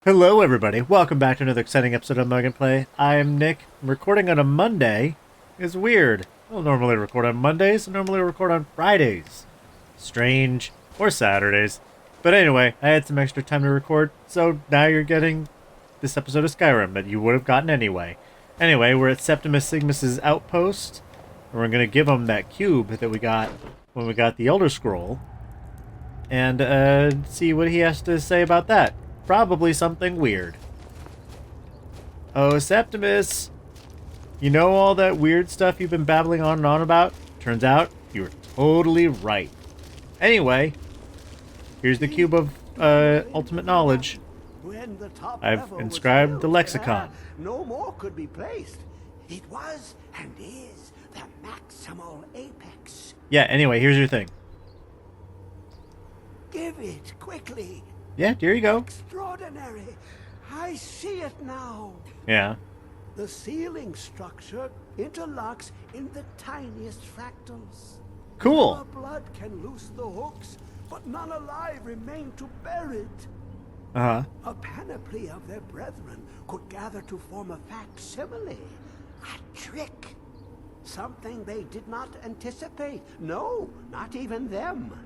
Hello everybody, welcome back to another exciting episode of Mug&Play. I'm Nick. I'm recording on a Monday. It's weird. I don't normally record on Mondays, I normally record on Fridays. Strange. Or Saturdays. But anyway, I had some extra time to record, so now you're getting this episode of Skyrim that you would have gotten anyway. Anyway, we're at Septimus Signus's Outpost, and we're going to give him that cube that we got when we got the Elder Scroll, and see what he has to say about that. Probably something weird. Oh, Septimus! You know all that weird stuff you've been babbling on and on about? Turns out, you were totally right. Anyway, here's the cube of ultimate knowledge. I've inscribed the lexicon. No more could be placed. It was and is the maximal apex. Yeah, anyway, here's your thing. Give it quickly. Yeah, here you go. Extraordinary. I see it now. Yeah. The ceiling structure interlocks in the tiniest fractals. Cool. Our blood can loose the hooks, but none alive remain to bear it. Uh-huh. A panoply of their brethren could gather to form a facsimile. A trick. Something they did not anticipate. No, not even them.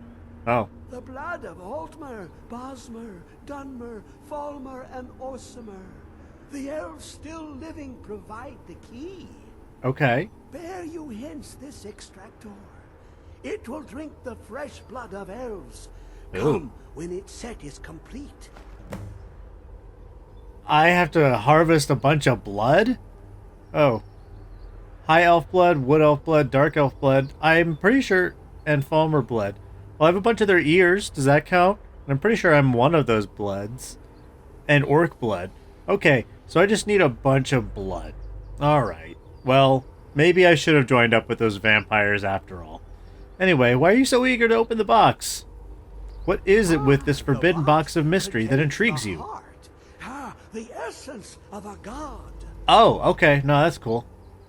Oh. The blood of Altmer, Bosmer, Dunmer, Falmer, and Orsimer. The elves still living provide the key. Okay. Bear you hence this extractor. It will drink the fresh blood of elves. Come when its set is complete. I have to harvest a bunch of blood? Oh. High elf blood, wood elf blood, dark elf blood. I'm pretty sure... and Falmer blood. Well, I have a bunch of their ears. Does that count? I'm pretty sure I'm one of those bloods. And orc blood. Okay, so I just need a bunch of blood. Alright. Well, maybe I should have joined up with those vampires after all. Anyway, why are you so eager to open the box? What is it with this forbidden box of mystery that intrigues you? The essence of a god. Oh, okay. No, that's cool.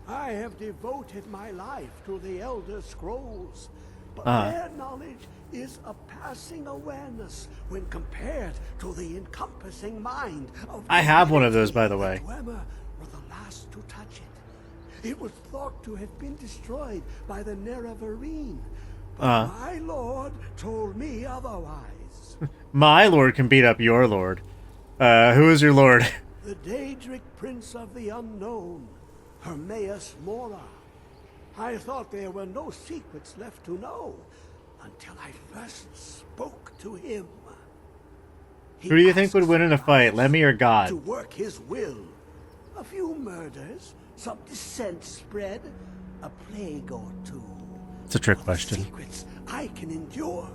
I have devoted my life to the Elder Scrolls, but their knowledge is a passing awareness when compared to the encompassing mind of... I have one of those, by the way. Dwemer were the last to touch it. It was thought to have been destroyed by the Nerevarine, but my lord told me otherwise. My lord can beat up your lord. Who is your lord? The Daedric Prince of the Unknown, Hermaeus Mora. I thought there were no secrets left to know until I first spoke to him. Who do you think would win in a fight, Lemmy or God? To work his will. A few murders, some dissent spread, a plague or two. It's a trick question. Secrets I can endure.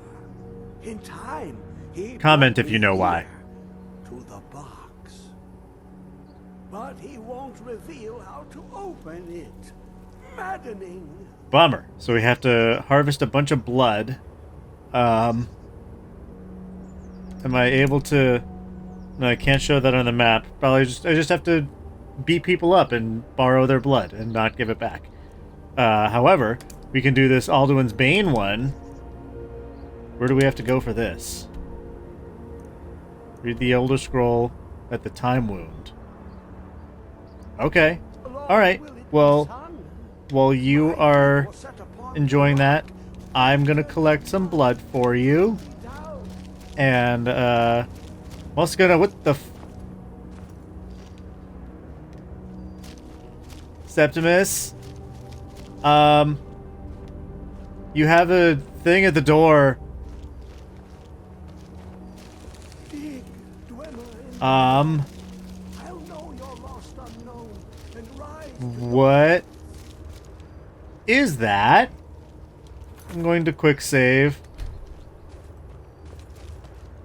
In time, he comment if you know why. To the box. But he won't reveal how to open it. Maddening. Bummer. So we have to harvest a bunch of blood. Am I able to... No, I can't show that on the map. Probably I just have to beat people up and borrow their blood and not give it back. However, we can do this Alduin's Bane one. Where do we have to go for this? Read the Elder Scroll at the Time Wound. Okay. Alright. Well, while you are enjoying that, I'm gonna collect some blood for you. And, I'm also gonna... What the Septimus? You have a thing at the door. I'll know your lost unknown and rise. What is that? I'm going to quick save.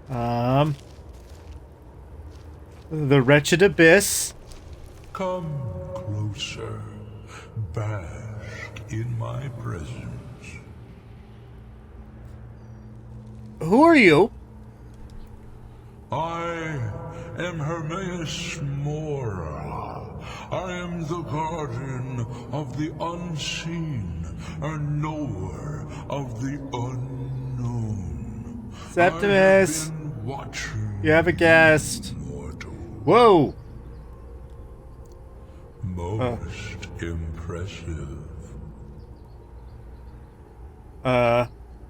The wretched abyss. Come closer, bask in my presence. Who are you? I am Hermaeus Mora. I am the guardian of the unseen, a knower of the unknown. Septimus, I have been watching you have a guest. mortal. Whoa! Most impressive.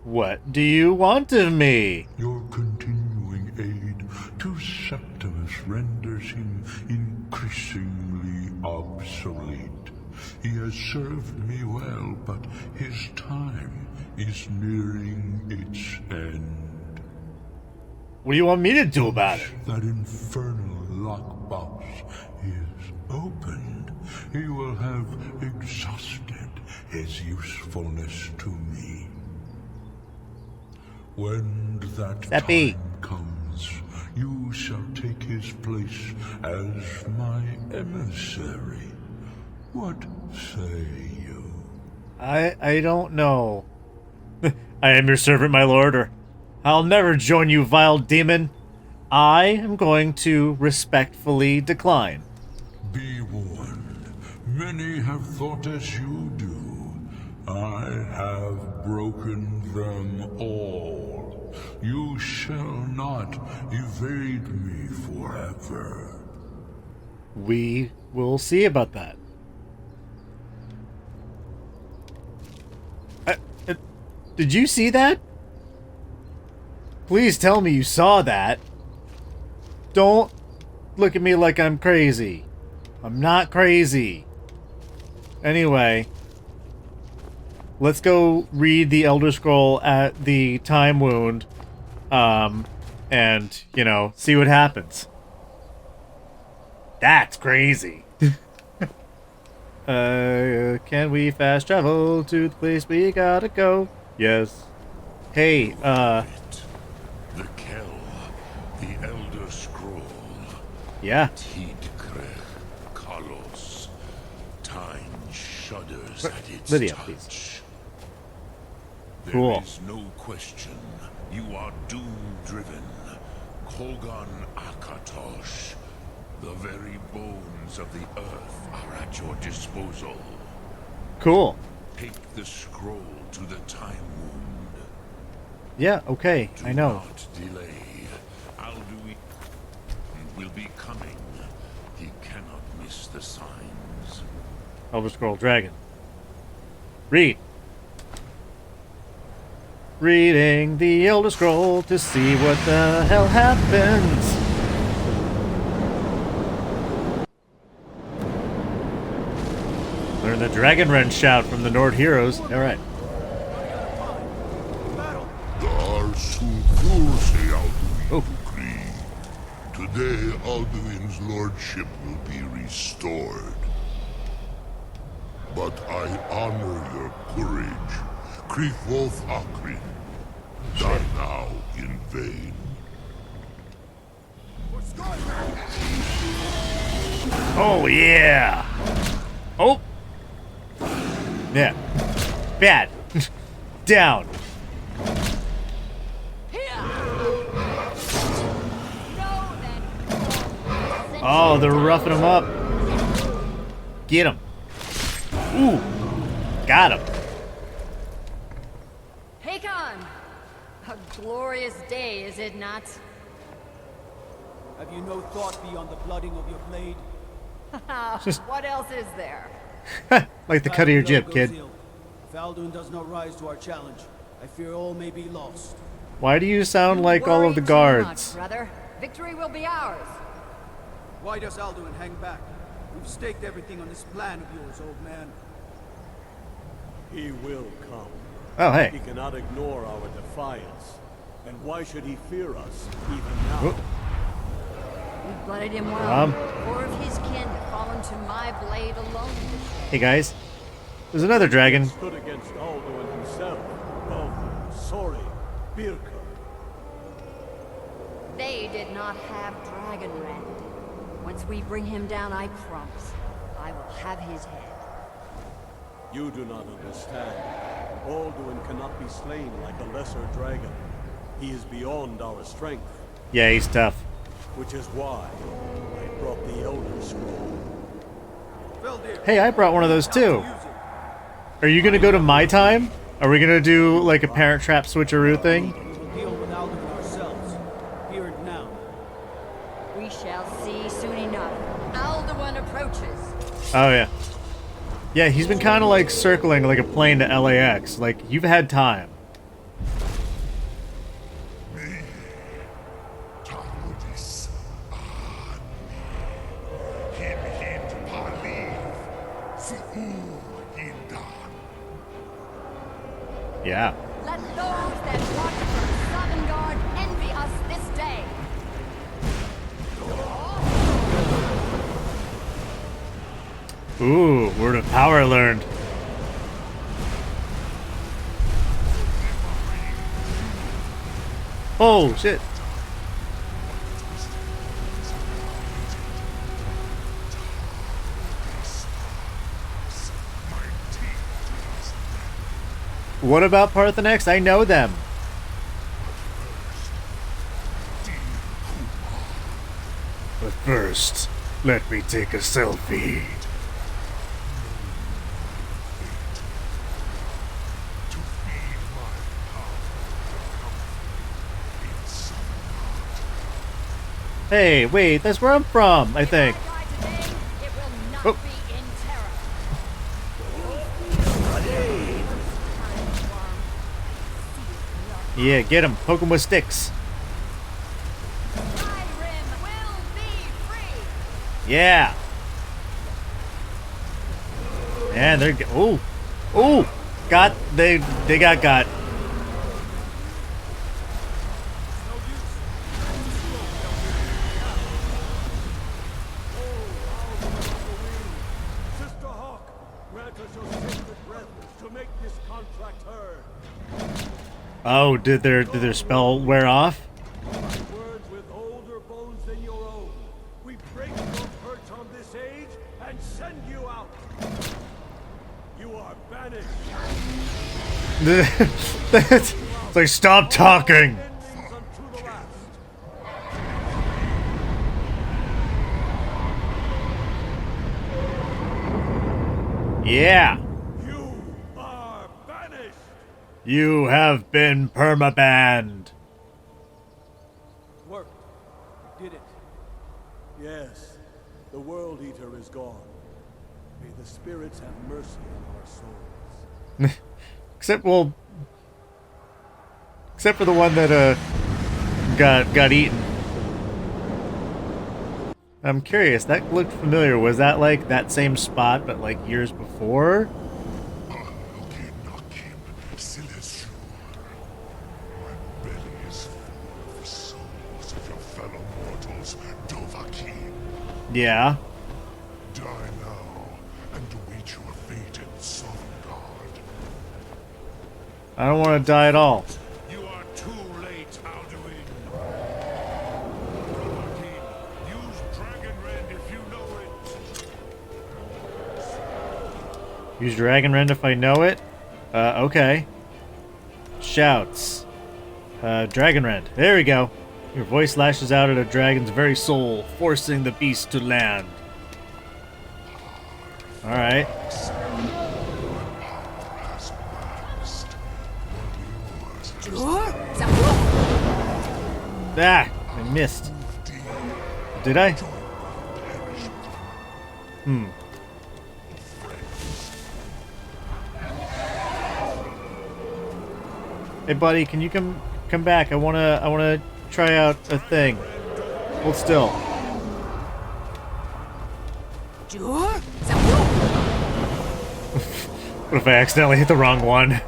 What do you want of me? Your continuing aid to Septimus renders him increasingly obsolete. He has served me well, but his time is nearing its end. What do you want me to do about it? That infernal lockbox is opened. He will have exhausted his usefulness to me. When that Seppi. time comes, you shall take his place as my emissary. What say you? I don't know. I am your servant, my lord, or I'll never join you, vile demon. I am going to respectfully decline. Be warned. Many have thought as you do. I have broken them all. You shall not evade me forever. We will see about that. Did you see that? Please tell me you saw that. Don't look at me like I'm crazy. I'm not crazy. Anyway, let's go read the Elder Scroll at the Time Wound, and, you know, see what happens. That's crazy. Can we fast travel to the place we gotta go? Yes. Hey, The Kell, the Elder Scroll. yeah. Tidkre, Kalos. Time shudders at its Lydia, touch. please. There Cool. is no question. You are doom-driven. Kogan Akatosh. The very bones of the earth are at your disposal. Cool. Take the scroll to the Time Wound. Yeah, okay, Do I know. not delay. Alduin will be coming. He cannot miss the signs. Elder Scroll Dragon. Read. Reading the Elder Scroll to see what the hell happens. Learn the Dragon Rend shout from the Nord heroes. Alright. Dar Sulfurse Alduin Oh. decree. Today Alduin's lordship will be restored. But I honor your courage. Krithwolf Akrin. Die now in vain. Oh, yeah. Oh. Yeah. Bad. Down. Oh, they're roughing him up. Get him. Ooh. Got him. Hakon! A glorious day, is it not? Have you no thought beyond the blooding of your blade? What else is there? Like the cut of your jib, kid. If Alduin does not rise to our challenge, I fear all may be lost. Why do you sound like all of the Worry too guards? much, brother. Victory will be ours. Why does Alduin hang back? We've staked everything on this plan of yours, old man. He will come. Oh, He hey. cannot ignore our defiance. And why should he fear us, even now? Oh. We blooded him well. Um. Four of his kin have fallen to my blade alone this day. Hey, guys. There's another dragon. Stood against Alduin himself. Oh, sorry, Birka. They did not have Dragon Rend. Once we bring him down, I promise, I will have his head. You do not understand. Alduin cannot be slain like a lesser dragon. He is beyond our strength, Yeah, he's tough. which is why I brought the Elder Scroll. Veldir, Hey, I brought one of those too. use it. Are you gonna go to my time? Are we gonna do like a Parent Trap switcheroo thing? We will deal with Alduin ourselves. Here and now. We shall see soon enough. Alduin approaches. Oh, yeah. Yeah, he's been kind of like circling like a plane to LAX. Like, you've had time. Yeah. Let those that watch from Sovngarde envy us this day. Ooh, word of power learned. Oh, shit. What about Parthenex? I know them. But first, let me take a selfie. Hey, wait, that's where I'm from, I think. Oh. Yeah, get him. Poke him with sticks. Skyrim will be free. Yeah. And they're... Oh. Oh. They got. Sister Hawk, grant us your sacred breath to make this contract heard. Oh, did their spell wear off? By words with older bones than your own, we break your perch on this age and send you out. You are banished. It's like, stop talking. Endings unto the last. Yeah. You are banished. You have been permabanned. Worked. Did it. Yes, the World Eater is gone. May the spirits have mercy on our souls. Except for the one that got eaten. I'm curious, that looked familiar. Was that like that same spot but like years before? My belly is full of the souls of your fellow mortals, Odahviing. Yeah. Die now and await your fate in Sovngarde. I don't want to die at all. You are too late, Alduin. Odahviing, use Dragon Rend if you know it. Use Dragon Rend if I know it? Okay. Shouts. Dragon Rend. There we go. Your voice lashes out at a dragon's very soul, forcing the beast to land. Alright. Ah! I missed. Did I? Hey buddy, can you come back? I wanna try out a thing. Hold still. What if I accidentally hit the wrong one?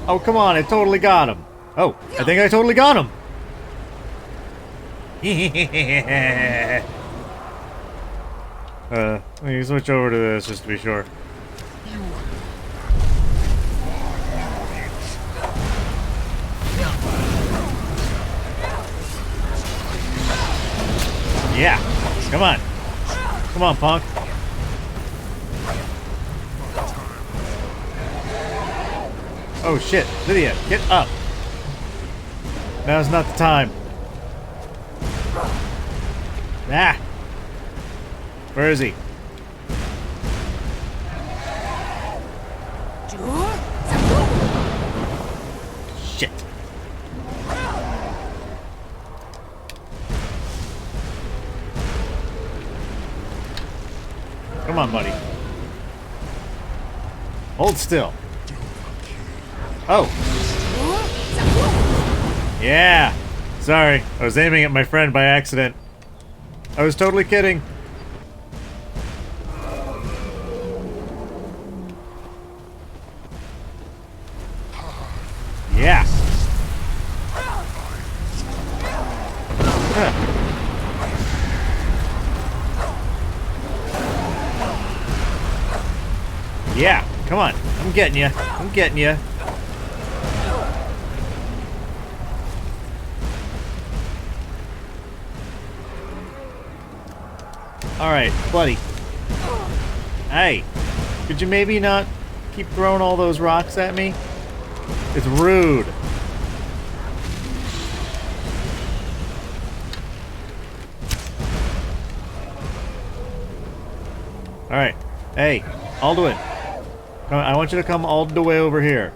Oh, come on, I totally got him. Oh, I think I totally got him. Let me switch over to this just to be sure. Yeah, come on. Come on, punk. Oh shit, Lydia, get up. Now's not the time. Ah. Where is he? Shit. Come on, buddy. Hold still. Oh. Yeah. Sorry, I was aiming at my friend by accident. I was totally kidding. Yeah. Huh. Yeah, come on. I'm getting you. I'm getting you. Alright, buddy. Hey, could you maybe not keep throwing all those rocks at me? It's rude. Alright. Hey, Alduin. I want you to come all the way over here.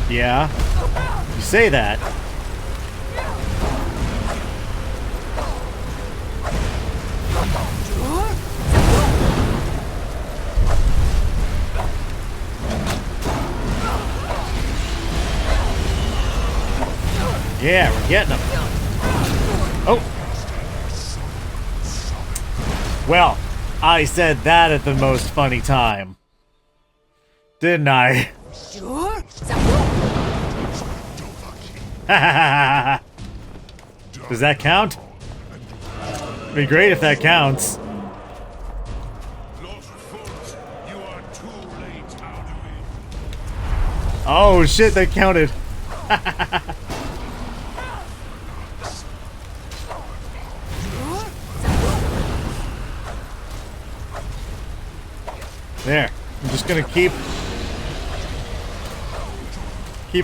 Yeah, you say that. Yeah, we're getting them. Oh. Well, I said that at the most funny time. Didn't I? Does that count? It'd be great if that counts. Oh shit, that counted. There. I'm just gonna keep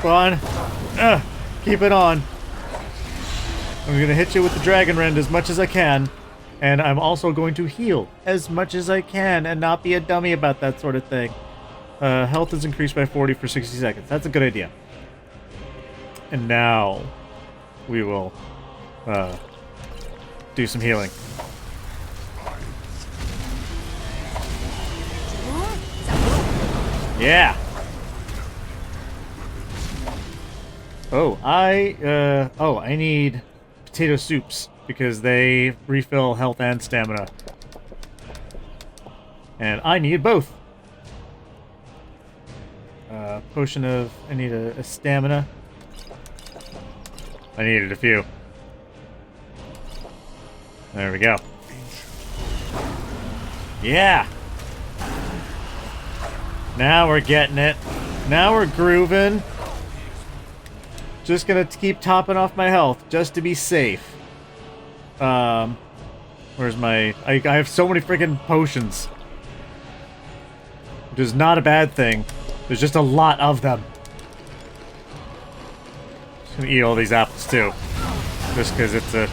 on. Keep it on. I'm gonna hit you with the Dragon Rend as much as I can, and I'm also going to heal as much as I can and not be a dummy about that sort of thing. Health is increased by 40 for 60 seconds. That's a good idea. And now we will do some healing. Yeah. Oh, I need potato soups because they refill health and stamina. And I need both. Potion of, I need a stamina. I needed a few. There we go. Yeah. Now we're getting it. Now we're grooving. Just gonna keep topping off my health just to be safe. Where's my... I have so many freaking potions. Which is not a bad thing. There's just a lot of them. Just gonna eat all these apples too. Just because it's a...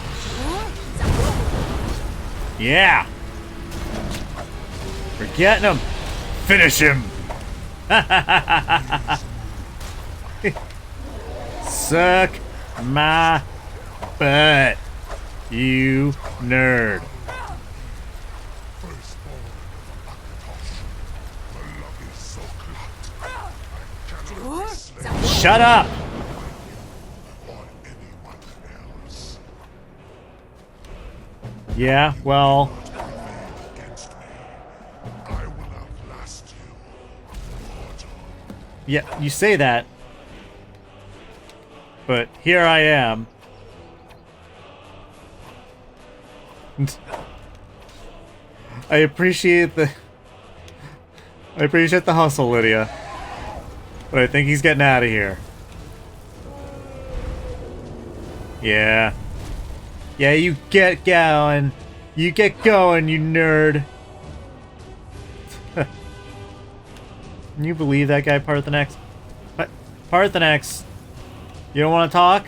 Yeah! We're getting him! Finish him! Suck my butt, you nerd. Shut up! Yeah, well... Yeah, you say that. But here I am. I appreciate the hustle, Lydia. But I think he's getting out of here. Yeah. Yeah, you get going. You get going, you nerd. Can you believe that guy, Parthenax? Parthenax, you don't want to talk?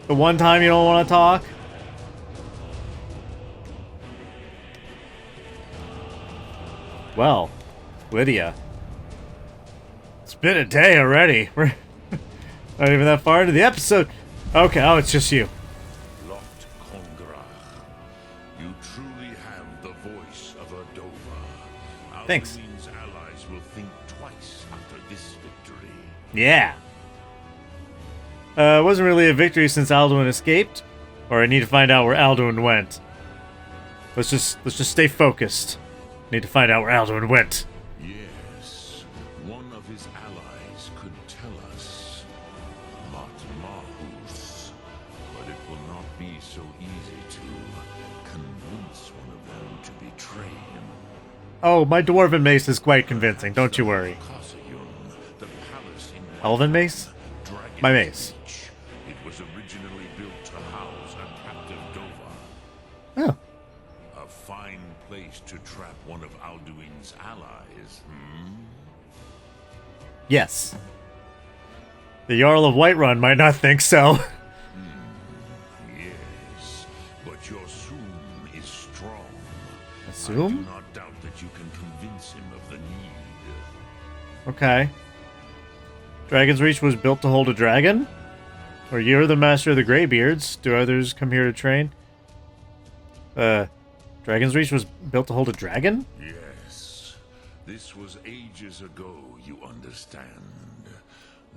The one time you don't want to talk? Well, Lydia. It's been a day already. We're not even that far into the episode. Okay, oh, it's just you. Lot Kongrach, you truly have the voice of Odahviing. Thanks. Alduin's allies will think twice after this victory. Yeah. It wasn't really a victory since Alduin escaped. Or I need to find out where Alduin went. Let's just stay focused. Need to find out where Alduin went. Yes, one of his allies could tell us. Mahus. But it will not be so easy to convince one of them to betray him. Oh, my dwarven mace is quite convincing, don't you worry. The palace in Elven mace? Dragon's My mace. Reach. It was originally built to house a captive Dova. Oh. A fine place to trap one of Alduin's allies, Yes. The Jarl of Whiterun might not think so. Yes, but your Soom is strong. Assume? I do not doubt that you can convince him of the need. Okay. Dragon's Reach was built to hold a dragon? Or you're the master of the Greybeards. Do others come here to train? Dragon's Reach was built to hold a dragon? Yes, this was ages ago, you understand.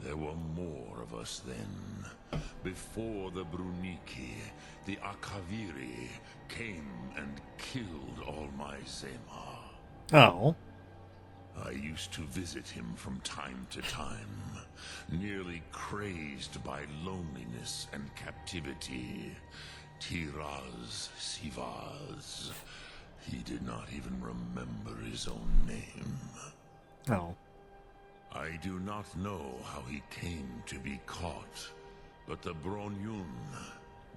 There were more of us then. Before the Bruniki, the Akaviri came and killed all my Zema. Oh. I used to visit him from time to time, nearly crazed by loneliness and captivity. Tiraz Sivaz. He did not even remember his own name. Oh. I do not know how he came to be caught, but the Bronyun,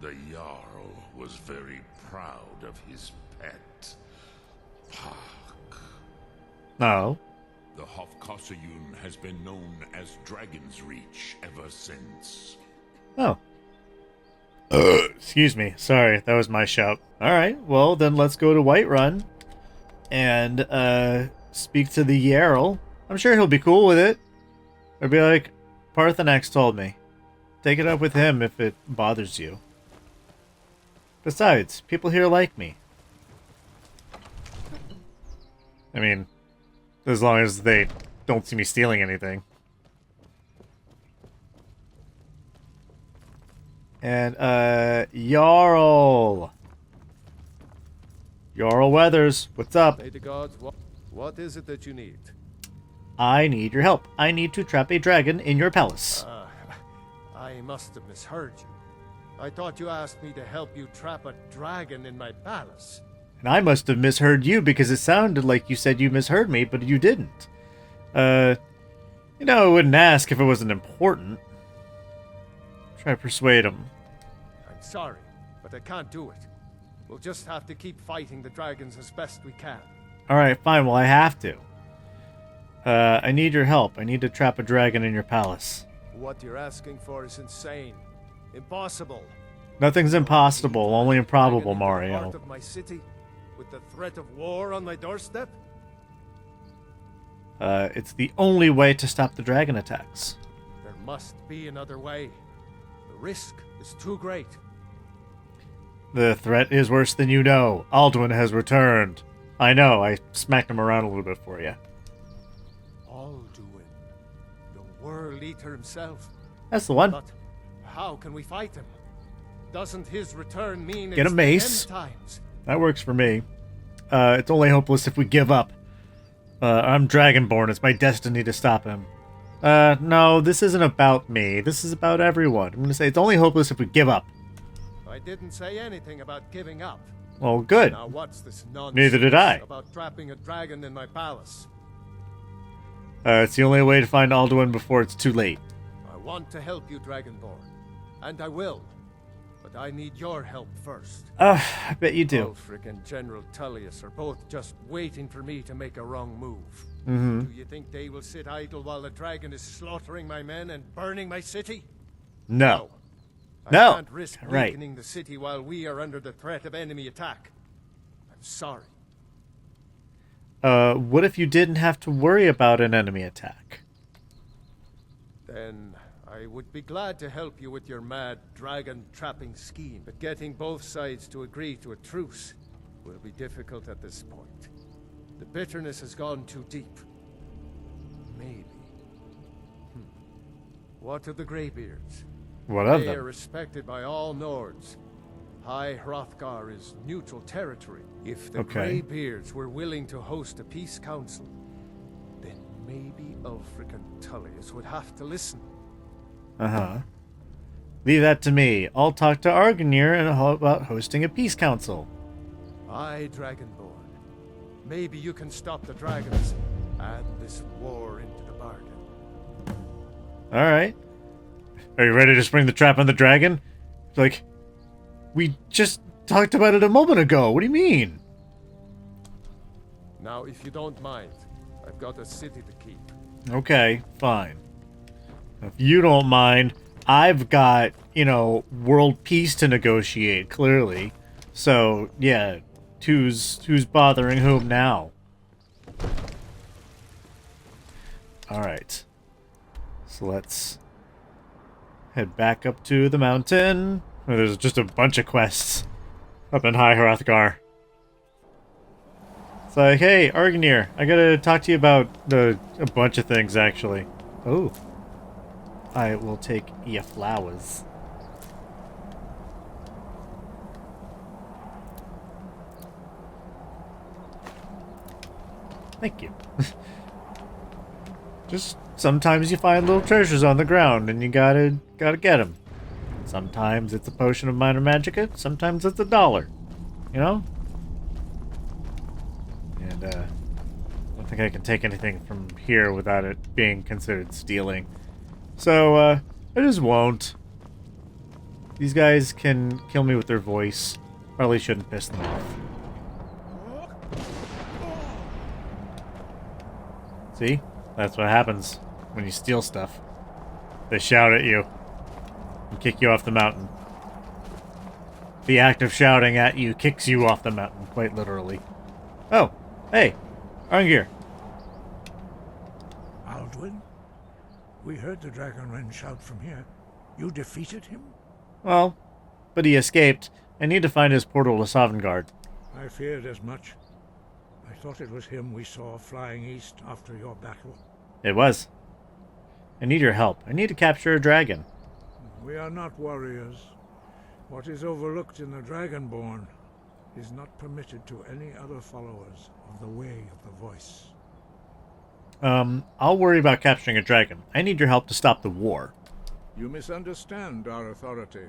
the Jarl, was very proud of his pet, Pak. No. The Hofkossayun has been known as Dragon's Reach ever since. Oh. Excuse me. Sorry, that was my shout. Alright, well then let's go to Whiterun and speak to the Jarl. I'm sure he'll be cool with it. Or be like, Parthenax told me. Take it up with him if it bothers you. Besides, people here like me. I mean, as long as they don't see me stealing anything. And, Jarl. Jarl Weathers, what's up? Hey, the gods, what is it that you need? I need your help. I need to trap a dragon in your palace. I must have misheard you. I thought you asked me to help you trap a dragon in my palace. And I must have misheard you because it sounded like you said you misheard me, but you didn't. You know, I wouldn't ask if it wasn't important. Try to persuade him. I'm sorry, but I can't do it. We'll just have to keep fighting the dragons as best we can. Alright, fine. Well, I have to. I need your help. I need to trap a dragon in your palace. What you're asking for is insane. Impossible. Nothing's impossible, only improbable, Dragon in the Mario. heart of my city, with the threat of war on my doorstep? It's the only way to stop the dragon attacks. There must be another way. The risk is too great. The threat is worse than you know. Alduin has returned. I know, I smacked him around a little bit for you. Alduin, the World Eater himself. That's the one. But how can we fight him? Doesn't his return mean Get a it's the mace. end times? That works for me. It's only hopeless if we give up. I'm Dragonborn. It's my destiny to stop him. No, this isn't about me. This is about everyone. I'm gonna say it's only hopeless if we give up. I didn't say anything about giving up. Well, good. Now what's this nonsense Neither did I. about trapping a dragon in my palace? It's the only way to find Alduin before it's too late. I want to help you, Dragonborn. And I will. But I need your help first. I bet you do. Ulfric and General Tullius are both just waiting for me to make a wrong move. Mm-hmm. Do you think they will sit idle while the dragon is slaughtering my men and burning my city? No. I No. can't risk Right. weakening the city while we are under the threat of enemy attack. I'm sorry. What if you didn't have to worry about an enemy attack? Then I would be glad to help you with your mad dragon trapping scheme, but getting both sides to agree to a truce will be difficult at this point. The bitterness has gone too deep. Maybe. What of the Greybeards? What of They are them? respected by all Nords. High Hrothgar is neutral territory. If the Okay. Greybeards were willing to host a peace council, then maybe Ulfric and Tullius would have to listen. Uh-huh. Leave that to me. I'll talk to Argonir and how about hosting a peace council. Aye, Dragonborn. Maybe you can stop the dragons. Add this war into the bargain. Alright. Are you ready to spring the trap on the dragon? Like, we just talked about it a moment ago. What do you mean? Now, if you don't mind, I've got a city to keep. Okay, fine. If you don't mind, I've got, world peace to negotiate, clearly. So, yeah, who's bothering whom now? Alright. So let's head back up to the mountain. Oh, there's just a bunch of quests up in High Hrothgar. It's like, hey, Argonir, I gotta talk to you about a bunch of things, actually. Oh. I will take your flowers. Thank you. Just sometimes you find little treasures on the ground and you gotta get them. Sometimes it's a potion of minor magicka, sometimes it's $1. You know? And I don't think I can take anything from here without it being considered stealing. So, I just won't. These guys can kill me with their voice. Probably shouldn't piss them off. See? That's what happens when you steal stuff. They shout at you and kick you off the mountain. The act of shouting at you kicks you off the mountain, quite literally. Oh, hey, Arngir. Alduin? We heard the Dragonren shout from here. You defeated him? Well, but he escaped. I need to find his portal to Sovngarde. I feared as much. I thought it was him we saw flying east after your battle. It was. I need your help. I need to capture a dragon. We are not warriors. What is overlooked in the Dragonborn is not permitted to any other followers of the Way of the Voice. I'll worry about capturing a dragon. I need your help to stop the war. You misunderstand our authority.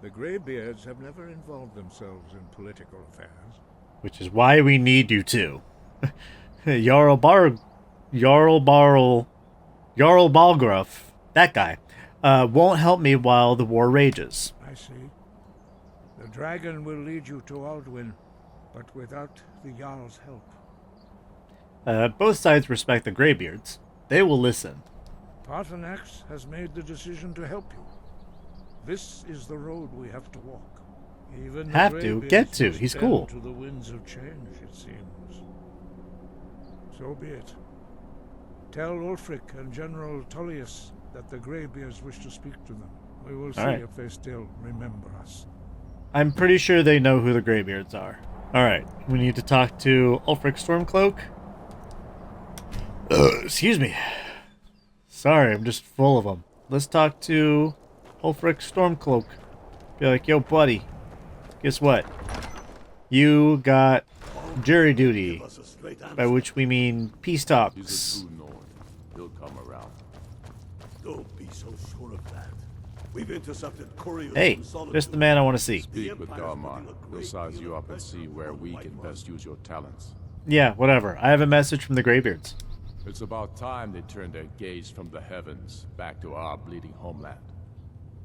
The Greybeards have never involved themselves in political affairs. Which is why we need you to. Jarl Balgruuf, that guy, won't help me while the war rages. I see. The dragon will lead you to Alduin, but without the Jarl's help. Both sides respect the Greybeards. They will listen. Paarthurnax has made the decision to help you. This is the road we have to walk. Even the Have to? Greybeards Get to. must He's bend cool. To the winds of change, it seems. So be it. Tell Ulfric and General Tullius that the Greybeards wish to speak to them. We will see Alright. if they still remember us. I'm pretty sure they know who the Greybeards are. Alright, we need to talk to Ulfric Stormcloak. Excuse me. Sorry, I'm just full of them. Let's talk to Ulfric Stormcloak. Be like, yo, buddy, guess what? You got jury duty, by which we mean peace He's talks. a true Nord. He'll come around. Don't be so sure of that. We've intercepted couriers Hey, from Solitude. just the man I want to see. Speak with Darmar. He'll size you up and see where we can best use your talents. Yeah, whatever. I have a message from the Greybeards. It's about time they turned their gaze from the heavens back to our bleeding homeland.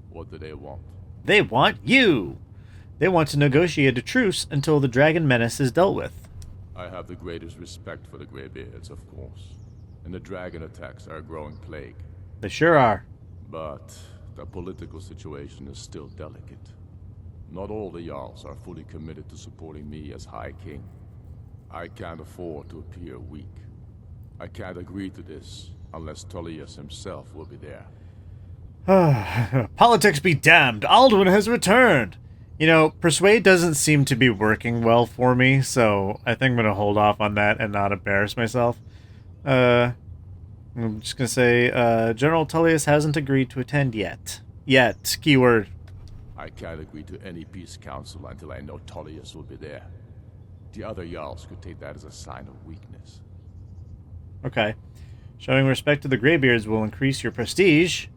What do they want? They want you! They want to negotiate a truce until the dragon menace is dealt with. I have the greatest respect for the Greybeards, of course. and the dragon attacks are a growing plague. They sure are. But the political situation is still delicate. Not all the Jarls are fully committed to supporting me as High King. I can't afford to appear weak. I can't agree to this unless Tullius himself will be there. Politics be damned! Alduin has returned! You know, Persuade doesn't seem to be working well for me, so I think I'm gonna hold off on that and not embarrass myself. I'm just gonna say, General Tullius hasn't agreed to attend yet. Yet. Keyword. I can't agree to any peace council until I know Tullius will be there. The other Jarls could take that as a sign of weakness. Okay. Showing respect to the Greybeards will increase your prestige.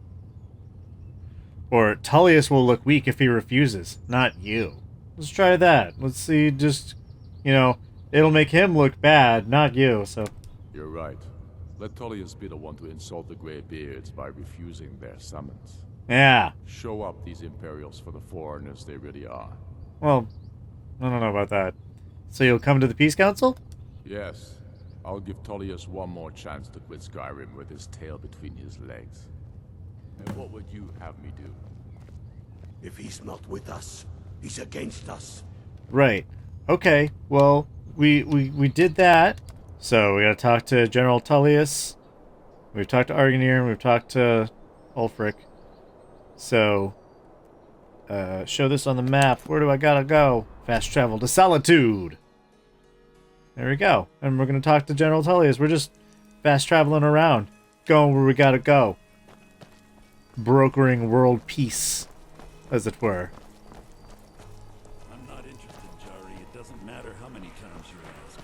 Or Tullius will look weak if he refuses, not you. Let's try that. Let's see, just, you know, it'll make him look bad, not you, so... You're right. Let Tullius be the one to insult the Greybeards by refusing their summons. Yeah. Show up these Imperials for the foreigners they really are. Well, I don't know about that. So you'll come to the Peace Council? Yes. I'll give Tullius one more chance to quit Skyrim with his tail between his legs. And what would you have me do? If he's not with us, he's against us. Right. Okay, well, we did that. So we gotta talk to General Tullius. We've talked to Argonir, and we've talked to Ulfric. So, show this on the map. Where do I gotta go? Fast travel to Solitude. There we go. And we're gonna talk to General Tullius. We're just fast traveling around, going where we gotta go. Brokering world peace, as it were. I'm not interested, Jari. It doesn't matter how many times you ask.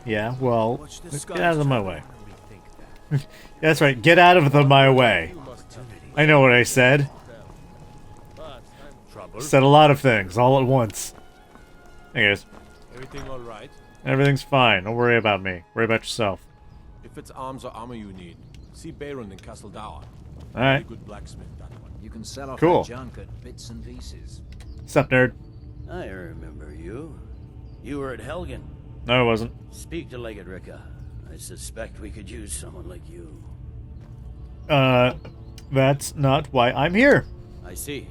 Yeah, well, get out of my way. That's right, get out of my way. I know what I said. Said a lot of things, all at once. Hey guys. Everything all right? Everything's fine, don't worry about me. Worry about yourself. If it's arms or armor you need, see Bayron in Castle Dower. Alright. Good blacksmith, that one. You can sell off Cool. that junk at bits and pieces. Sup, nerd? I remember you. You were at Helgen. No, it wasn't. Speak to Legate Ricka. I suspect we could use someone like you. That's not why I'm here. I see.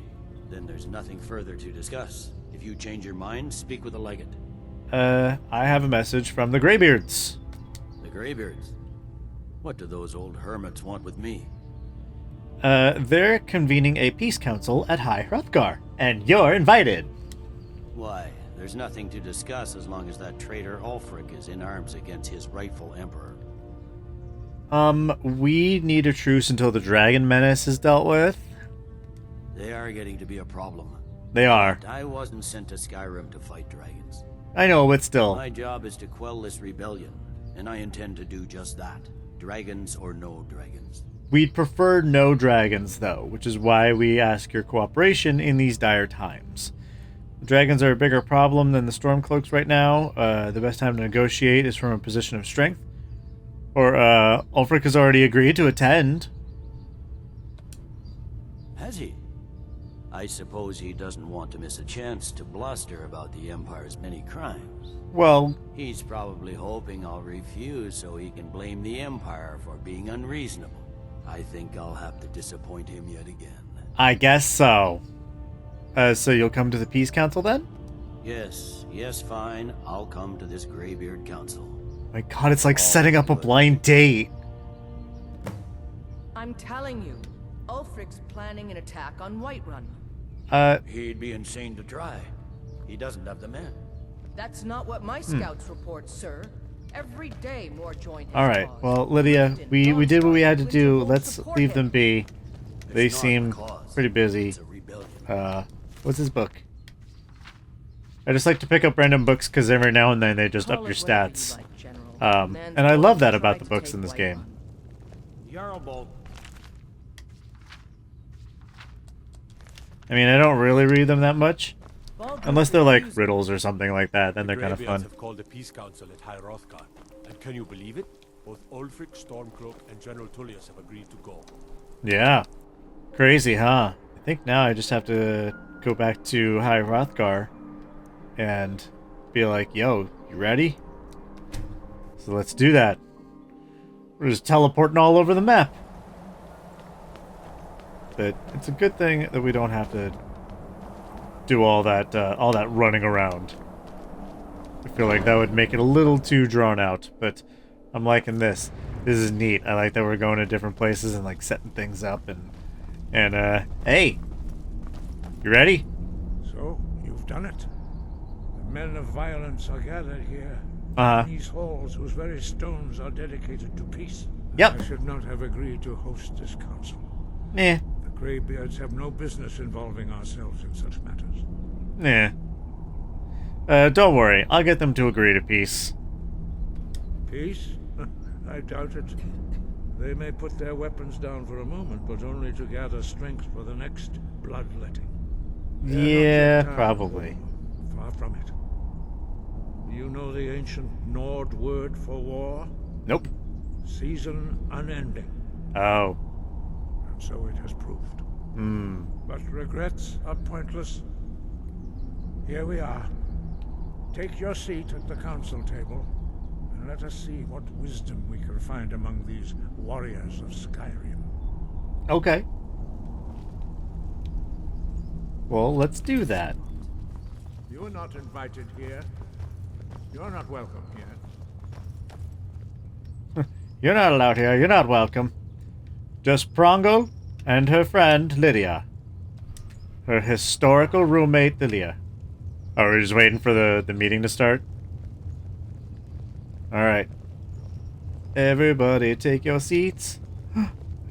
Then there's nothing further to discuss. If you change your mind, speak with the Legate. I have a message from the Greybeards. The Greybeards? What do those old hermits want with me? They're convening a peace council at High Hrothgar, and you're invited. Why? There's nothing to discuss as long as that traitor Ulfric is in arms against his rightful emperor. We need a truce until the dragon menace is dealt with. They are getting to be a problem. They are. But I wasn't sent to Skyrim to fight dragons. I know, but still. My job is to quell this rebellion, and I intend to do just that. Dragons or no dragons. We'd prefer no dragons, though, which is why we ask your cooperation in these dire times. The dragons are a bigger problem than the Stormcloaks right now. The best time to negotiate is from a position of strength. Or, Ulfric has already agreed to attend. Has he? I suppose he doesn't want to miss a chance to bluster about the Empire's many crimes. Well... He's probably hoping I'll refuse so he can blame the Empire for being unreasonable. I think I'll have to disappoint him yet again. I guess so. So you'll come to the Peace Council then? Yes, fine. I'll come to this Greybeard Council. My god, it's like setting up a blind date. I'm telling you, Ulfric's planning an attack on Whiterun. He'd be insane to try. He doesn't have the men. That's not what my scouts report, sir. Every day more join his Alright, cause. well, Lydia, we did what we had to do. Let's leave them be. They seem pretty busy. What's his book? I just like to pick up random books because every now and then they just up your stats. And I love that about the books in this game. Jarl I mean, I don't really read them that much. Unless they're like riddles or something like that, then they're kind of fun. have called a peace council at High Hrothgar, and can you believe it? Both Ulfric, Stormcloak, and General Tullius have agreed to go. Yeah. Crazy, huh? I think now I just have to go back to High Hrothgar and be like, yo, you ready? So let's do that. We're just teleporting all over the map. But it's a good thing that we don't have to do all that running around. I feel like that would make it a little too drawn out, but I'm liking this. This is neat. I like that we're going to different places and like setting things up and hey, you ready? So you've done it. The men of violence are gathered here. Uh-huh. In these halls whose very stones are dedicated to peace. Yep. I should not have agreed to host this council. Nah. The Greybeards have no business involving ourselves in such matters. Nah. Don't worry. I'll get them to agree to peace. Peace? I doubt it. They may put their weapons down for a moment, but only to gather strength for the next bloodletting. Yeah, probably. Far from it. You know the ancient Nord word for war? Nope. Season unending. Oh. And so it has proved. But regrets are pointless. Here we are. Take your seat at the council table, and let us see what wisdom we can find among these warriors of Skyrim. Okay. Well, let's do that. You are not invited here. You're not welcome here. You're not allowed here. You're not welcome. Just Prongle and her friend Lydia. Her historical roommate Lydia. Oh, we're just waiting for the meeting to start? Alright. Everybody take your seats.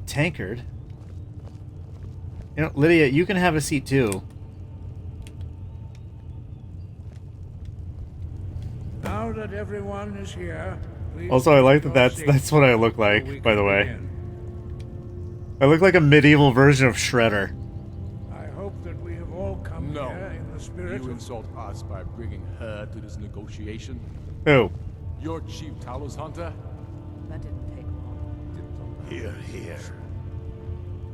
Tankard. You know, Lydia, you can have a seat too. Now that everyone is here, also, I like that that's what I look like, by the way. I look like a medieval version of Shredder. I hope that we have all come here in the spirit. You insult us by bringing her to this negotiation? Who? Your chief Talos hunter? That didn't take long. Here, here.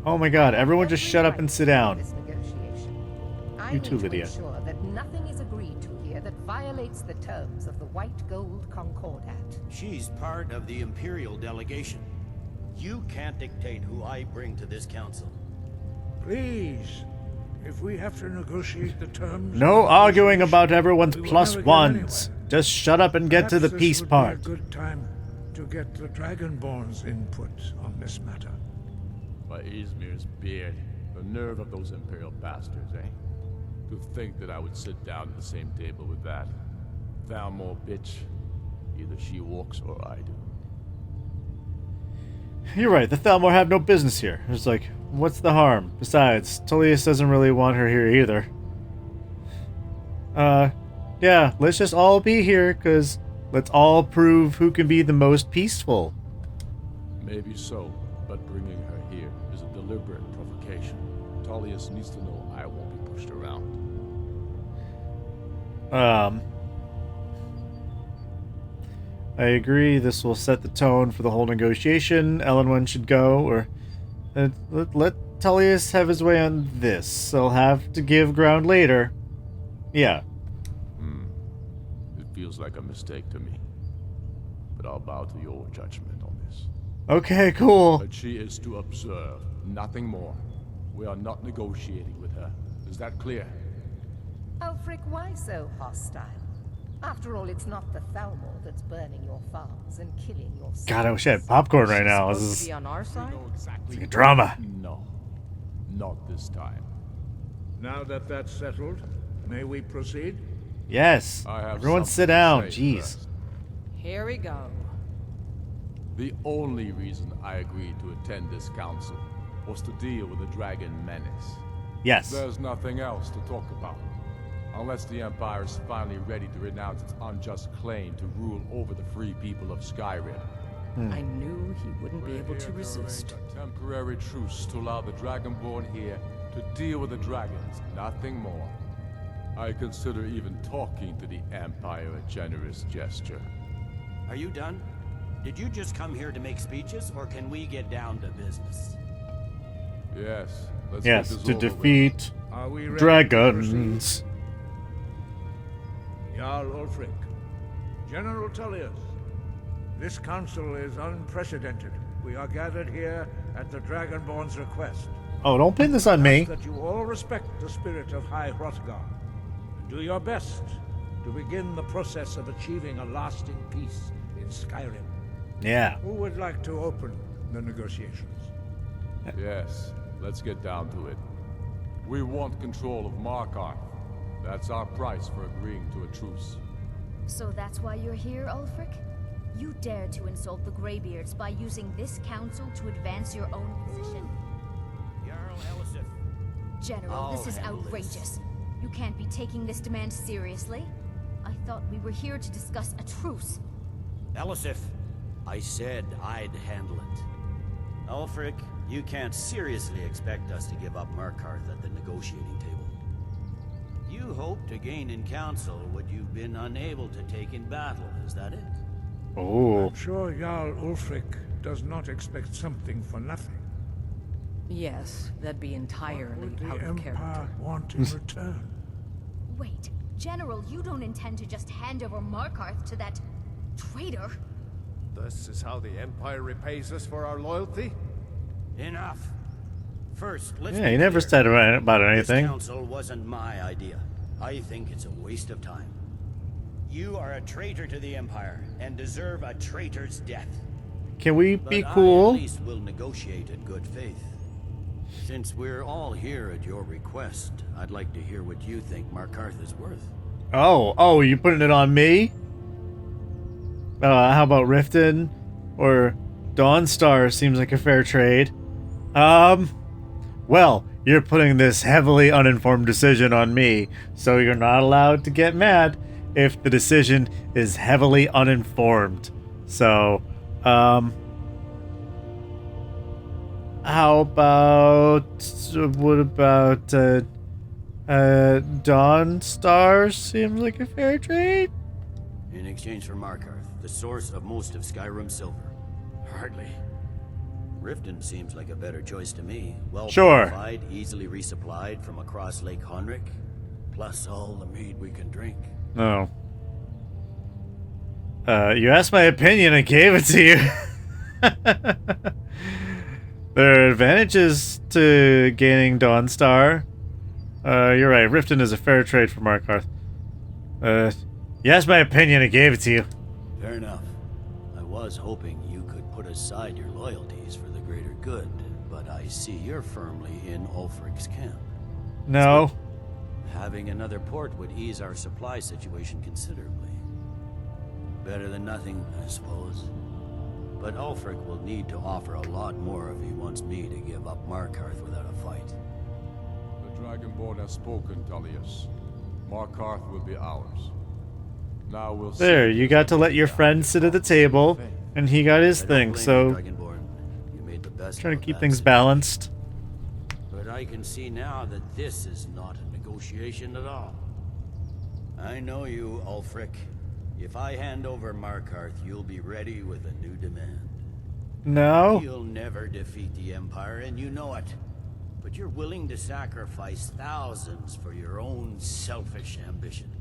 Oh my god, everyone just shut up and sit down. This negotiation. I You too, need to Lydia. ensure that nothing is agreed to here that violates the terms of the White Gold Concordat. She's part of the Imperial delegation. You can't dictate who I bring to this council. Please, if we have to negotiate the terms... No arguing about everyone's we will plus never get ones. anywhere. Just shut up and get to the Perhaps peace this would part. be a good time to get the Dragonborn's input on this matter. By Izmir's beard, the nerve of those Imperial bastards, eh? To think that I would sit down at the same table with that. Thalmor bitch. Either she walks or I do. You're right, the Thalmor have no business here. It's like, what's the harm? Besides, Tullius doesn't really want her here either. Yeah, let's just all be here, because let's all prove who can be the most peaceful. Maybe so, but bringing her here is a deliberate provocation. Tullius needs to know I won't be pushed around. I agree, this will set the tone for the whole negotiation. Elenwen should go, or... let Tullius have his way on this. He'll have to give ground later. Yeah. It feels like a mistake to me. But I'll bow to your judgment on this. Okay, cool. But she is to observe, nothing more. We are not negotiating with her. Is that clear? Ulfric, why so hostile? After all, it's not the Thalmor that's burning your farms and killing your sons. God, I wish I had popcorn right now. This Supposed is to be on our side? it's like a drama. No. Not this time. Now that that's settled, may we proceed? Yes. I have Everyone something sit to down. say Jeez. first. Here we go. The only reason I agreed to attend this council was to deal with the dragon menace. Yes. There's nothing else to talk about. Unless the Empire is finally ready to renounce its unjust claim to rule over the free people of Skyrim. I knew he wouldn't be able to resist. A temporary truce to allow the Dragonborn here to deal with the dragons, nothing more. I consider even talking to the Empire a generous gesture. Are you done? Did you just come here to make speeches, or can we get down to business? Yes, let's Yes, get this to over with. defeat Are we ready dragons. to proceed? Jarl Ulfric, General Tullius, Septimus, Alduin, Mora, Alduin, Jarl Balgruuf, Jarl Balgruuf, General Tullius, This council is unprecedented. We are gathered here at the Dragonborn's request. Oh, don't pin this on me. That you all respect the spirit of High Hrothgar and do your best to begin the process of achieving a lasting peace in Skyrim. Yeah. Who would like to open the negotiations? Yes, let's get down to it. We want control of Markarth. That's our price for agreeing to a truce. So that's why you're here, Ulfric? You dare to insult the Greybeards by using this council to advance your own position? Jarl Elisif. General, this is outrageous. You can't be taking this demand seriously. I thought we were here to discuss a truce. Elisif, I said I'd handle it. Ulfric, you can't seriously expect us to give up Markarth at the negotiating table. You hope to gain in council what you've been unable to take in battle, is that it? Oh. I'm sure Jarl Ulfric does not expect something for nothing. Yes, that'd be entirely out of character. Empire want in return? Wait, General, you don't intend to just hand over Markarth to that traitor? This is how the Empire repays us for our loyalty? Enough. First, let's Yeah, he never said about anything. This council wasn't my idea. I think it's a waste of time. You are a traitor to the Empire and deserve a traitor's death. Can we be But cool? I at least will negotiate in good faith. Since we're all here at your request, I'd like to hear what you think Markarth is worth. Oh, you putting it on me? How about Riften or Dawnstar? Seems like a fair trade. Well, you're putting this heavily uninformed decision on me, so you're not allowed to get mad if the decision is heavily uninformed. So, how about, what about, Dawnstar seems like a fair trade? In exchange for Markarth, the source of most of Skyrim's silver. Hardly. Riften seems like a better choice to me. Well fortified, easily resupplied from across Lake Honric, plus all the mead we can drink. No. You asked my opinion, I gave it to you. There are advantages to gaining Dawnstar. You're right, Riften is a fair trade for Markarth. You asked my opinion, I gave it to you. Fair enough. I was hoping you could put aside your loyalties for the greater good, but I see you're firmly in Ulfric's camp. No. Having another port would ease our supply situation considerably. Better than nothing, I suppose. But Ulfric will need to offer a lot more if he wants me to give up Markarth without a fight. The Dragonborn has spoken, Tullius. Markarth will be ours. Now we'll see. There, you got to let your friend sit at the table, and he got his thing, so... You made the best trying of to keep that things balanced. But I can see now that this is not a negotiation at all. I know you, Ulfric. If I hand over Markarth, you'll be ready with a new demand. No. You'll never defeat the Empire, and you know it. But you're willing to sacrifice thousands for your own selfish ambition.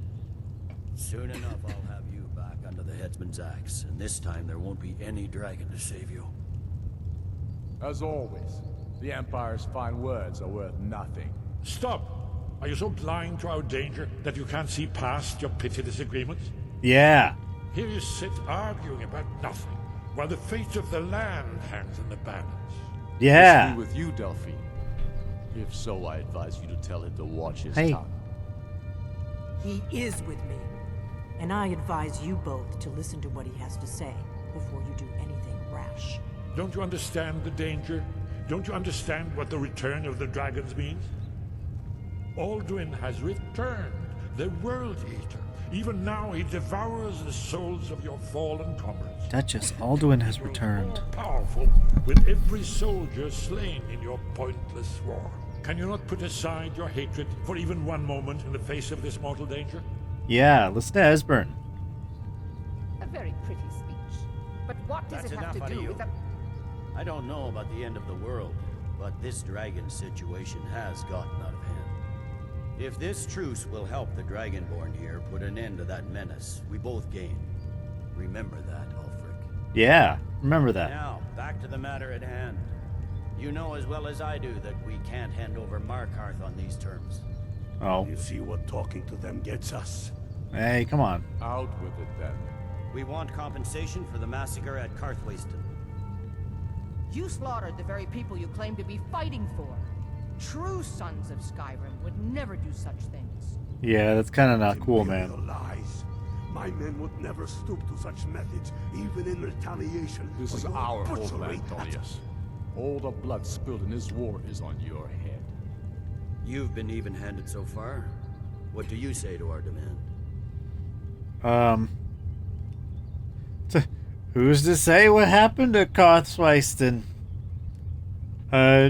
Soon enough, I'll have you back under the headsman's axe, and this time there won't be any dragon to save you. As always, the Empire's fine words are worth nothing. Stop! Are you so blind to our danger that you can't see past your petty disagreements? Yeah. Here you sit arguing about nothing, while the fate of the land hangs in the balance. Yeah. Is he with you, Delphine? If so, I advise you to tell him to watch his Hey. tongue. He is with me. And I advise you both to listen to what he has to say before you do anything rash. Don't you understand the danger? Don't you understand what the return of the dragons means? Alduin has returned, the World Eater. Even now he devours the souls of your fallen comrades. Duchess, Alduin has returned. More powerful with every soldier slain in your pointless war. Can you not put aside your hatred for even one moment in the face of this mortal danger? Yeah, listen to Esbern. A very pretty speech. But what does That's it have enough to out of do you. with the... I don't know about the end of the world, but this dragon situation has gotten out of hand. If this truce will help the Dragonborn here put an end to that menace, we both gain. Remember that, Ulfric. Yeah, remember that. Now, back to the matter at hand. You know as well as I do that we can't hand over Markarth on these terms. Oh. You see what talking to them gets us? Hey, come on. Out with it then. We want compensation for the massacre at Karthwasten. You slaughtered the very people you claim to be fighting for. True sons of Skyrim would never do such things. Yeah, that's kind of not cool, man. Lies. My men would never stoop to such methods, even in retaliation. This is our homeland, Tullius. All the blood spilled in this war is on your head. You've been even-handed so far. What do you say to our demand? Who's to say what happened to Karthwasten?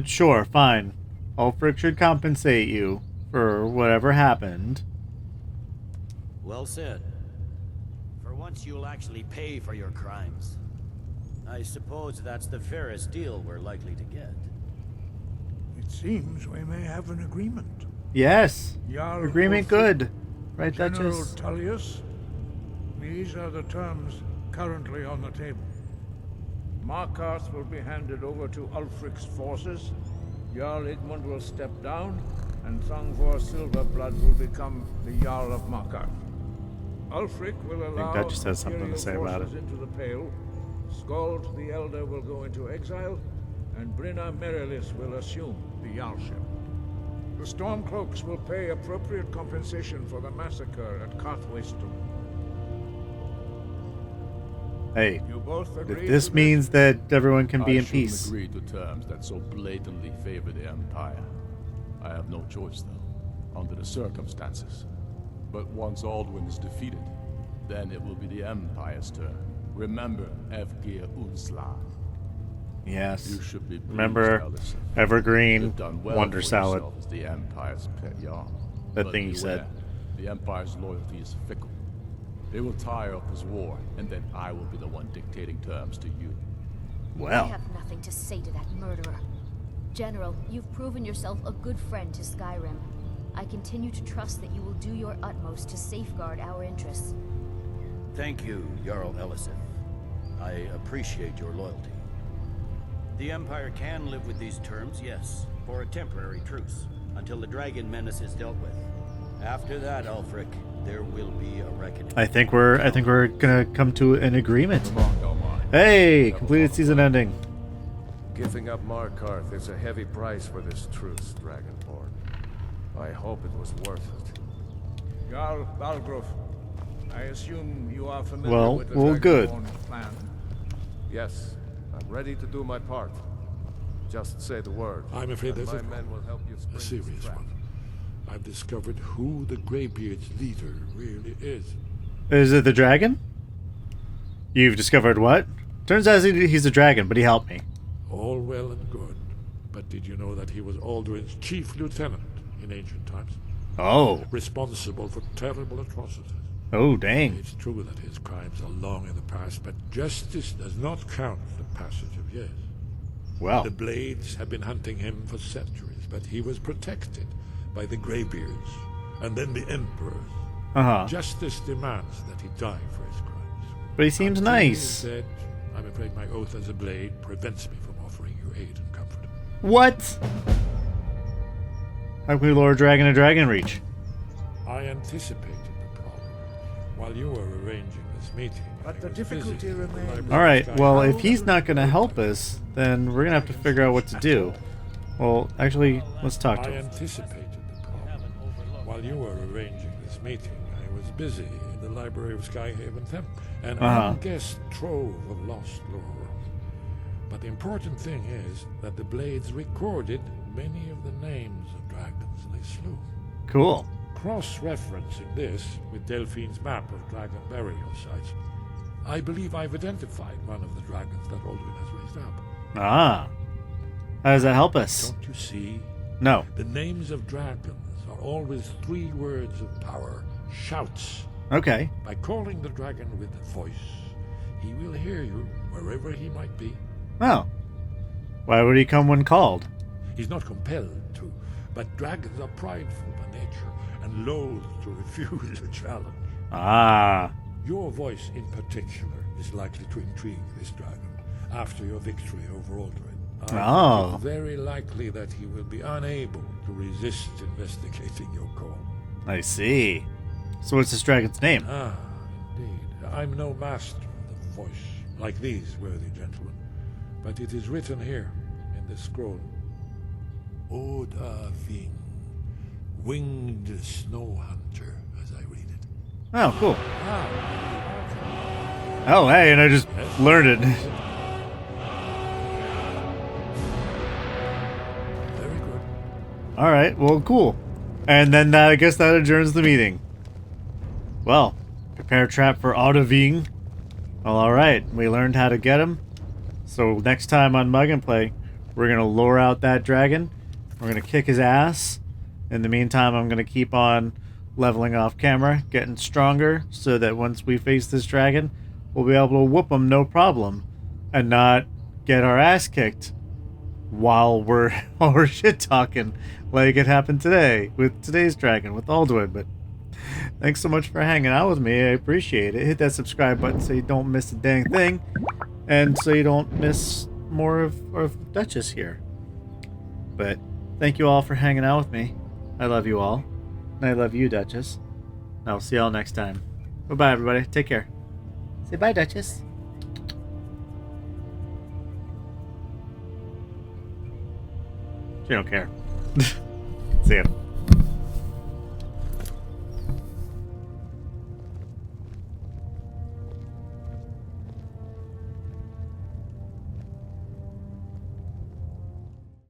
Sure, fine. Ulfric should compensate you for whatever happened. Well said. For once you'll actually pay for your crimes. I suppose that's the fairest deal we're likely to get. It seems we may have an agreement. Yes. Jarl Agreement Balgruuf, good. Right, General Duchess? Tullius, these are the terms currently on the table. Markarth will be handed over to Ulfric's forces, Jarl Igmund will step down, and Thongvor Silverblood will become the Jarl of Markarth. Ulfric will allow Duchess has something to say about it. into the Pale, Skald the Elder will go into exile, and Brynna Merilis will assume the Jarlship. The Stormcloaks will pay appropriate compensation for the massacre at Karthwasten. Hey, You both agree if this to means that everyone can be I in peace. shouldn't agree to terms that so blatantly favor the Empire. I have no choice, though, under the circumstances. But once Alduin is defeated, then it will be the Empire's turn. Remember Evgir Unsla. Yes. You should be pleased, Remember Ellison. Evergreen You've done well Wonder for Salad. yourself as the Empire's pet Jarl. That But thing you said. beware, the Empire's loyalty is fickle. They will tire up this war, and then I will be the one dictating terms to you. I have nothing to say to that murderer. General, you've proven yourself a good friend to Skyrim. I continue to trust that you will do your utmost to safeguard our interests. Thank you, Jarl Ellison. I appreciate your loyalty. The Empire can live with these terms, yes, for a temporary truce, until the dragon menace is dealt with. After that, Ulfric, there will be a reckoning. I think we're gonna come to an agreement. Hey, completed season ending. Giving up Markarth is a heavy price for this truce, Dragonborn. I hope it was worth it. Jarl Balgruuf, I assume you are familiar with the good. Dragonborn plan. Yes, I'm ready to do my part. Just say the word. I'm afraid and there's my men will help you a spring this serious trap. one. I've discovered who the Greybeard's leader really is. Is it the dragon? You've discovered what? Turns out he's a dragon, but he helped me. All well and good, but did you know that he was Alduin's chief lieutenant in ancient times? Oh. Responsible for terrible atrocities. Oh, dang. It's true that his crimes are long in the past, but justice does not count the passage of years. Well. The Blades have been hunting him for centuries, but he was protected by the Greybeards, and then the Emperors. Justice demands that he die for his crimes. But he seems Until he is nice. dead, I'm afraid my oath as a Blade prevents me from offering you aid and comfort. What? How can we lure a dragon to Dragon Reach? I anticipated the problem while you were arranging this meeting. But the difficulty remains. Alright, well, if he's not going to help us, then we're going to have to figure out what to do. Well, actually, let's talk to I him. anticipated the problem. While you were arranging this meeting, I was busy in the library of Skyhaven Temple, an unguessed trove of lost lore. But the important thing is that the Blades recorded many of the names of dragons they slew. Cool. Cross-referencing this with Delphine's map of dragon burial sites, I believe I've identified one of the dragons that Alduin has raised up. Ah. How does that help us? Don't you see? No. The names of dragons are always 3 words of power. Shouts. Okay. By calling the dragon with a voice, he will hear you wherever he might be. Oh. Why would he come when called? He's not compelled to, but dragons are prideful by nature and loath to refuse a challenge. Ah. Your voice in particular is likely to intrigue this dragon after your victory over Alduin. Oh. It is very likely that he will be unable to resist investigating your call. I see. So what's this dragon's name? Ah, indeed. I'm no master of the voice, like these worthy gentlemen, but it is written here in this scroll. Odahviing, winged snow hunter, as I read it. Oh, cool. Oh, hey, and I just learned it. Very good. All right, well, cool. And then I guess that adjourns the meeting. Well, prepare trap for Odahviing. Well, all right, we learned how to get him. So next time on Mug&Play, we're going to lure out that dragon. We're going to kick his ass. In the meantime, I'm going to keep on leveling off camera, getting stronger, so that once we face this dragon, we'll be able to whoop him no problem and not get our ass kicked while we're shit talking like it happened today with today's dragon with Alduin. But thanks so much for hanging out with me. I appreciate it. Hit that subscribe button so you don't miss a dang thing, and so you don't miss more of Duchess here. But thank you all for hanging out with me. I love you all, and I love you, Duchess. I'll see y'all next time. Bye-bye, everybody. Take care. Say bye, Duchess. She don't care. See ya.